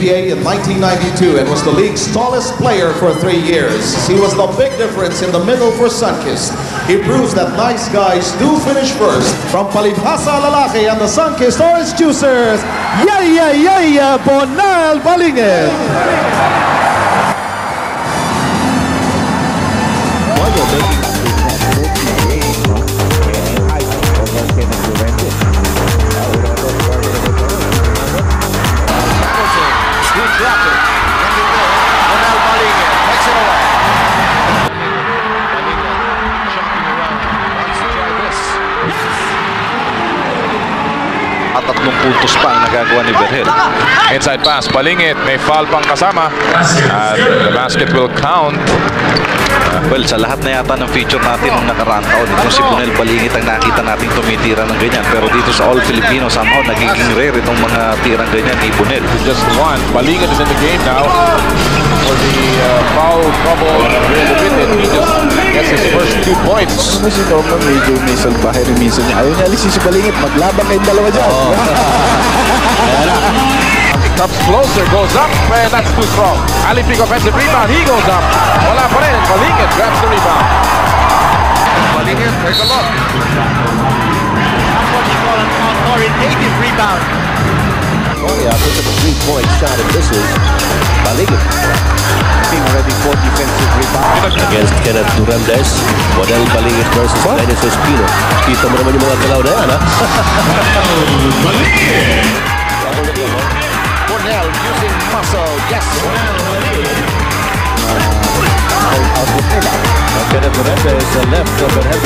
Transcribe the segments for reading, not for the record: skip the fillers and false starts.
in 1992 and was the league's tallest player for 3 years. He was the big difference in the middle for Sunkist. He proves that nice guys do finish first. From Palibhasa Lalaki and the Sunkist Orange Juicers, Bonel Balingit. At 3 puntos pa ang nagagawa ni Berhel. Inside pass, Balingit, may foul pang kasama. And the basket will count. Well, sa lahat na yata ng feature natin nung nakaraang taon, itong si Bonel Balingit ang nakita natin tumitira ng ganyan. Pero dito sa All Filipino, somehow nagiging rare itong mga tirang ganyan ni Bonel. Just one. Balingit is in the game now for the foul trouble. He just gets his first 2 points. Si Toma medyo may salbahe rin minsan niya. Ayaw niya alisin si Balingit. Maglabang kayong dalawa dyan. He comes closer, goes up, and that's too strong. Alipig offensive rebound, he goes up. Wala pa rin, Balingit grabs the rebound. Balingit, take a look. That's what you call an authoritative rebound. After the 3-point shot, and this is Balingit. Already 4 defensive rebounds. Against Kenneth Durandes. Bonel Balingit versus Dennis Espino. Kita mo naman yung mga galaw na yan, ha? Bonel using muscle, yes. Kenneth Durandes left of Benel.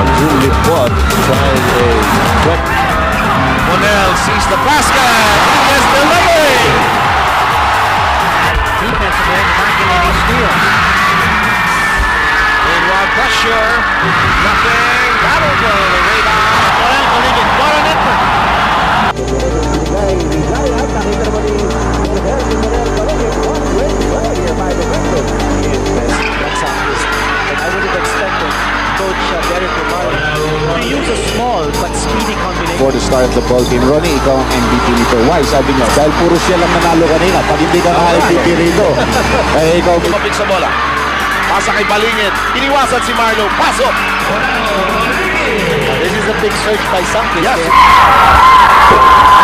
Andrew Lipot trying a quick. Bonel sees the basket. He has delivery. Defensive end, calculating steal. Meanwhile, pressure. Nothing. That'll go. The rebound. Bonel Balingit. What an effort. I would have expected Coach Derek Romano to use a small but speedy combination. For the start of the ball game, Ronnie, ikaw ang MVP nito. Why? Sabi niya, dahil puro siya lang nanalo kanina. Pag hindi ka MVP rito, eh ikaw... Kumapit sa bola. Pasa kay Balingit. Iniwasan si Marlo. Pasok! This is a big search by Sunkist. Yes.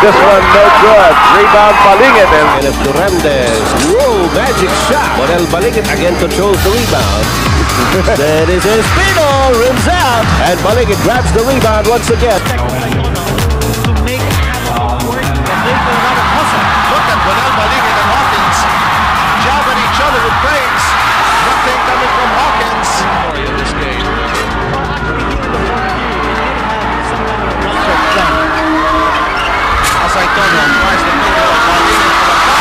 This one no good. Rebound Balingit. Kenneth Durandes. Whoa, magic shot. Bonel Balingit again controls the rebound. Then is Espino, rims out. And Balingit grabs the rebound once again. To make Hamilton work and make another hustle. Look at Bonel Balingit and Hawkins. Jab at each other with praise. Nothing coming from Hawkins. In this game. Asaytono tries to pick up Balingit for the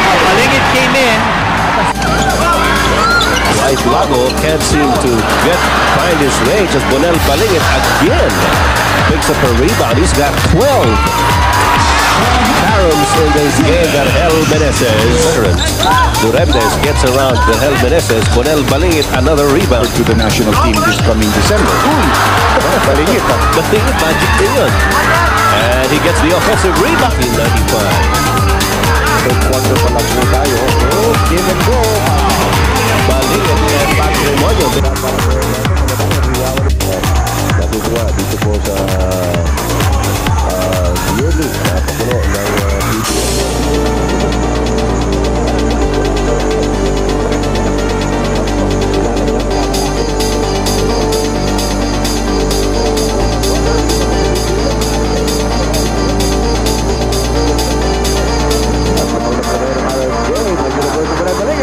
foul. Balingit came in. White Lago can't seem to find his range as Bonel Balingit again picks up a rebound. He's got 12 caroms in this game that Hel Meneses. Durandes gets around the Hel Meneses. Bonel Balingit another rebound to the national team this coming December. Balingit. Balingit, magic din yun. And he gets the offensive rebound in 95. Third quarter pa lang po tayo. Oh, give and go. Balingit and Patrimonio. Natutuwa dito po sa yearly napakulo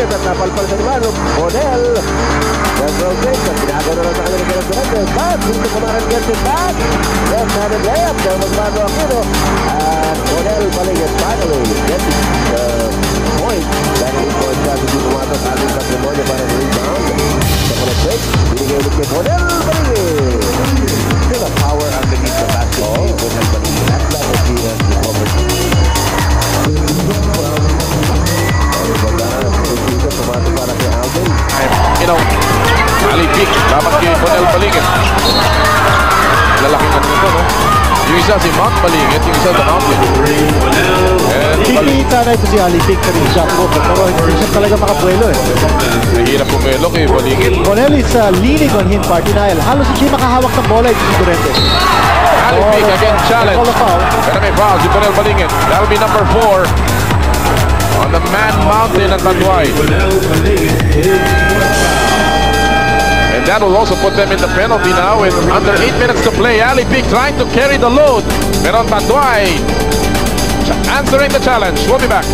ng napalpal sa Limano, Bonel Bonel rotation, ginagawa na lang sa kanila ng Durandes, but dito kumaran gets it back, left-handed layup, dahil magmano Aquino, at Bonel Balingit finally gets the point, dahil yung point shot hindi pumatok ating Patrimonio para ng rebound, sa pala break, binigay ulit kay Bonel Balingit, still a power underneath the basket, Bonel Balingit, that's not what he has recovered. You know, Alipig, dapat kay Bonel Balingit. Lalaki na nito, no? Yung isa si Mount Balingit, yung isa sa Mountain. And Pipita na ito si Alipig sa ring shot mo, pero hindi siya talaga makabuelo eh. nahirap pumelo kay Balingit. Bonel is leaning on him part denial. Halos hindi makahawak ng bola ito si Durante. Alipig again challenge. Call a foul. Pero may foul si Bonel Balingit. That'll be number 4 on the man Mountain at Tanduay. And that will also put them in the penalty now with under 8 minutes to play. Alipig trying to carry the load. Pero Tanduay answering the challenge. We'll be back.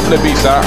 Lebisa